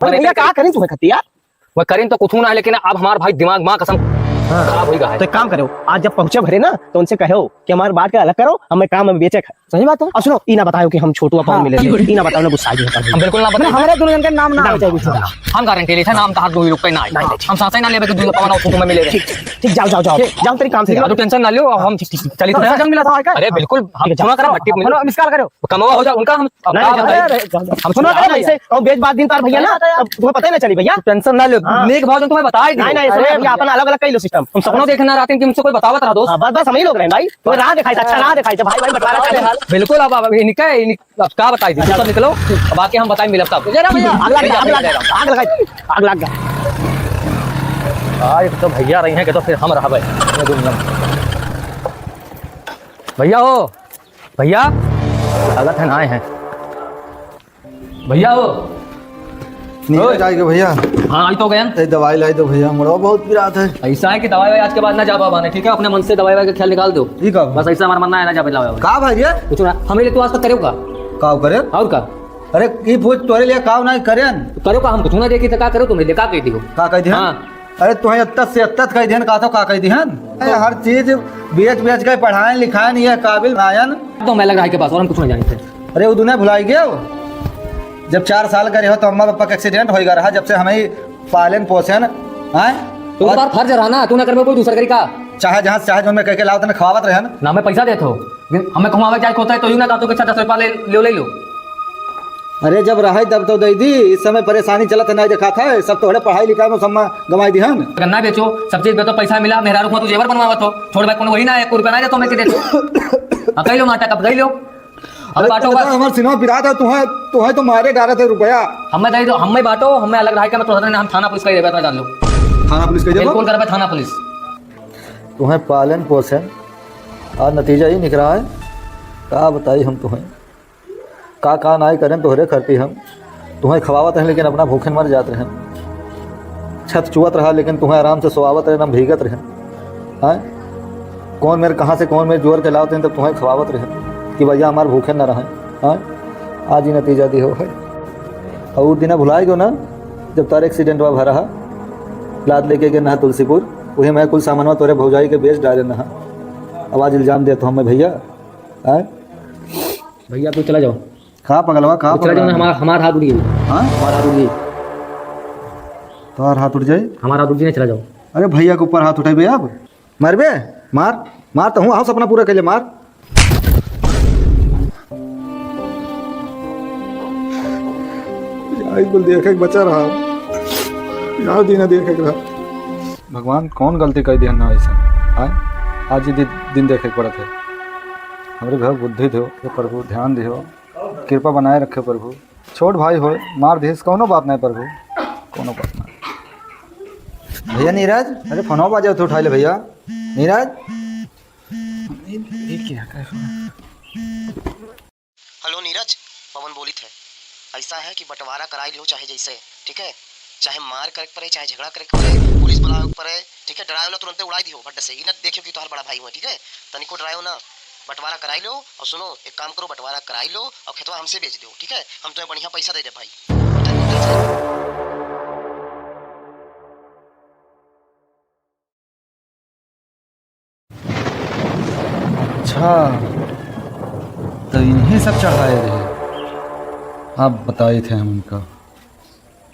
भैया क्या करें तुम्हें खती यार? मैं करें तो कुछ ना, लेकिन अब हमारा भाई दिमाग माँ कसम खराब हो गया है। तो एक काम करो, आज जब पहुंचे भरे ना तो उनसे कहो कि हमारे बात का अलग करो, हमें काम में बेचे। सही बात है। और सुनो, ई ना बताओ कि हम छोटू अपन मिले थे, ई ना बताओ ना गुस्सा हम बिल्कुल ना बताएं। हमारे दोनों का नाम ना बताओ कुछ। हम गारंटी ले थे नाम तहार दो ही लोग पे ना आए। हम साथ ही ना लेबे कि दूसरा पवन फोटो में मिले रहे। ठीक, जाओ जाओ जाओ जाओ, तेरी काम से तो टेंशन ना लियो, हम चली तो जंग मिला था। अरे बिल्कुल, हम जमा करो, मट्टी में मिसकाल करो, कमवा हो जाए उनका। हम हम सुनो ऐसे और बेच बात दिन तार भैया ना, तुम्हें पता ही ना चली भैया। टेंशन ना लियो, नेक भाव तुम्हें बताए। नहीं नहीं, भैया अपन अलग अलग कई लो सिस्टम। हम सपनों देखना रात में मुझसे कोई बतावत रहा दोस्त। बस बस हम ही लोग रहे भाई, तो राह दिखाई था, अच्छा राह दिखाई था भाई, बटवारा चले हाल। बिल्कुल। अब इनका अब क्या बताई थी, सब निकलो बाकी हम बताएं मिलब तब। भैया आग लग आग लग गया। आज तो भैया रही हैं कि तो फिर हम रहा भाई दुनिया में। भैया हो, भैया गलत है ना आए हैं। भैया हो नहीं जाएगा भैया। हाँ आई तो गए। दवाई लाई दो भैया, मुड़ा बहुत पिरात है। ऐसा है कि दवाई आज के बाद ना जा पाने, ठीक है? अपने मन से दवाई का ख्याल निकाल दो। ठीक है बस ऐसा हमारा मानना है ना जा पाए। का भाई कुछ ना हमें लिए तो आज तक करेगा काव करे और का। अरे की पूछ तोरे लिए काव नहीं करे करो का, हम कुछ ना देखी तो का करो, तुमने देखा कह दी हो का कह दिहन। हाँ। अरे तुम्हें अत्तत से अत्तत कह दिहन, का तो का कह दिहन। हर चीज बेच के पढ़ाए लिखाए नहीं है काबिल आयन। तो मैं लग रहा है के पास और हम कुछ नहीं जानते। अरे वो दुनिया भुलाई गए हो। जब 4 साल का रहे हो तो अम्मा पापा का एक्सीडेंट होगा रहा, जब से हमें पालन पोषण है तो बार फर्ज रहा ना, तू ना कर कोई दूसरा करी का। चाहे जहाँ चाहे जो मैं कह के लाओ तने खवावत रहे ना मैं पैसा देता हूँ, हमें कमावे जाए होता है तो यूं ना तो 10 रुपया ले लो। अरे जब रहा तब तो दे दी, इस समय परेशानी चलत नहीं देखा था, सब तो पढ़ाई लिखाई में सम्मा गवाई दी हन। गन्ना बेचो, सब चीज बेचो, पैसा मिला, मेरा रुख तू जेवर बनवावत हो, छोड़ भाई कोनो वही ना है, कोई रुपया नहीं देतो मैं के देतो। अब कह लो नाटक, अब कह लो अब बांटो बस। हमार सिनेमा पिरा था, तुम्हें तो मारे डाला था रुपया। हमें दे दो, हमें बांटो, हमें अलग रहा के मैं तो हम थाना पुलिस का ही देबे डाल लो। थाना पुलिस का बिल्कुल करबे थाना पुलिस। तुम्हें पालन पोषण और नतीजा ही निकल रहा है। का बताई हम तुम्हें का ना करें तोहरे करती हम तुम्हें खवावत हैं, लेकिन अपना भूखे मर जाते हैं। छत चुवत रहा लेकिन तुम्हें आराम से सोआवत रहे, ना भीगत रहे। हाँ कौन मेरे कहाँ से कौन मेरे जोर के लाते हैं, तब तुम्हें खवावत रहे कि भैया हमारे भूखे न रहें। हाँ आज ही नतीजा दी हो है। और उस दिन भुलाए गो ना जब तारे एक्सीडेंट हुआ भरा लाद लेके गए नहा तुलसीपुर, वही मैं कुल सामानवा तोरे भौजाई के बेच डाले नहा। अब आज इल्जाम देता हूँ मैं भैया। भैया तू चला जाओ। कहाँ पगलवा कहाँ चला जाओ, हमारा हाथ उड़िए। हाँ हमारा हाथ उड़िए, तो हाथ उठ जाए। हमारा हाथ उड़िए, चला जाओ। अरे भैया के ऊपर हाथ उठेबे अब मारबे, मार मार तो हूँ आओ सपना पूरा के लिए मार। बिल्कुल देखे बचा रहा यार, दिन देखे रहा। भगवान कौन गलती कर दिया ना ऐसा। आज ही दिन देखे पड़ा थे। हमारे घर बुद्धि दो प्रभु, ध्यान दियो, कृपा बनाए रखे प्रभु। छोट भाई हो मार दिस कौनो बात नहीं प्रभु, कोनो बात नहीं। भैया नीरज, अरे फोन बाजे तो उठा ले भैया। नीरज हेलो नीरज, पवन बोली थे। ऐसा है कि बंटवारा कराई लो चाहे जैसे, ठीक है? चाहे मार करे पड़े, चाहे झगड़ा करे पड़े, पुलिस बुलाओ पड़े, ठीक है? डरायो ना तुरंत उड़ाई दियो बट से ही ना देखियो कि तोहार बड़ा भाई हुआ, ठीक है? तनिको डरायो ना, बंटवारा कराई लो। और सुनो एक काम करो, बंटवारा कराई लो और खेतवा हमसे बेच दो, ठीक है? हम तुम्हें बढ़िया पैसा दे दे भाई। अच्छा तो इन्हीं सब चढ़ाए रहे, आप बताए थे हम उनका।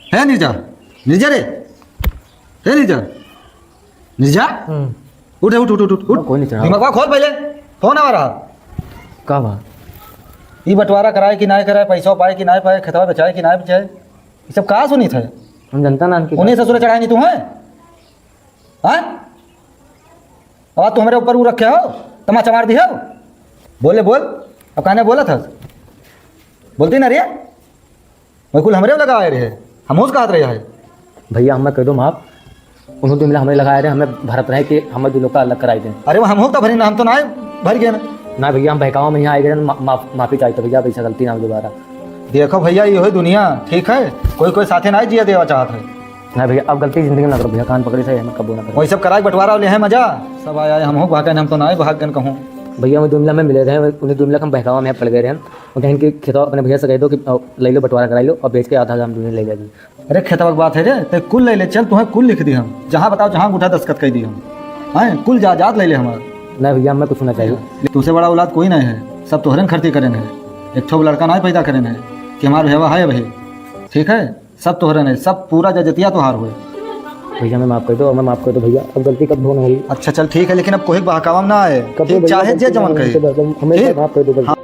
है निर्जा, निर्जा रे, है निर्जा, निर्जा उठ उठ उठ उठ उठ। कोई नहीं चढ़ा। दिमाग खोल पहले, फोन आ रहा। का बात? ये बंटवारा कराए कि ना कराए, पैसा पाए कि ना पाए, खेतवा बचाए कि ना बचाए, ये सब कहाँ सुनी थे? हम जनता ना उन्हीं ससुर चढ़ाए नहीं तुम्हें। हाँ और तुम्हारे ऊपर वो रखे हो, तमाचा मार दिया हो। बोले बोल, अब कहने बोला था बोलती ना रे, मैं कुल हमरे लगा आए रहे, हम उसका हाथ रहे है। भैया हमें कह दो माफ, उन्होंने तो मिला हमें लगाए रहे, हमें भारत रहे कि हमें दो लोग का अलग कराई दें। अरे वो हम हो तो भरी ना, हम तो ना भर गए ना भैया हम बहकावा में यहाँ आए गए, माफी चाहिए भैया, पैसा गलती ना दोबारा। देखो भैया ये हो दुनिया, ठीक है? कोई साथे ना जिया देवा चाहत है ना भैया, अब गलती जिंदगी में ना करो भैया, कान पकड़े से हमें कबो ना करो। वही सब कराए बंटवारा ले है मजा सब आया, हम हो भागन, हम तो ना भाग गन कहूँ। भैया मैं दुमला में मिले थे, उन्हें दुमला हम बहकावा में पड़ गए हैं, और कहीं कि खेतवा अपने भैया से कह दो कि ले लो बंटवारा कराई लो और बेच के आधा हम दुनिया ले जाएगी। अरे खेतवा की बात है रे, ते कुल ले ले चल, तुम्हें कुल लिख दी हम, जहाँ बताओ जहाँ अंगूठा दस्तखत कर दी हम, हैं कुल जायदाद ले ले हमारा। नहीं भैया मैं कुछ सुनना चाहिए। तुझसे बड़ा औलाद कोई नहीं है, सब तोहरन खर्ची करें है, एक ठो लड़का नहीं पैदा करें है कि हमारा भेवा है भाई, ठीक है, सब तोहरन है, सब पूरा जजतिया तोहार हुए। भैया मैं माफ कर दो, मैं माफ कर दो भैया, अब गलती कब होने वाली? अच्छा चल ठीक है, लेकिन अब कोई बहकावा ना आए, कब ठीक, चाहे जे जमन कहे, हमें ठीक? माफ कर दो। हाँ।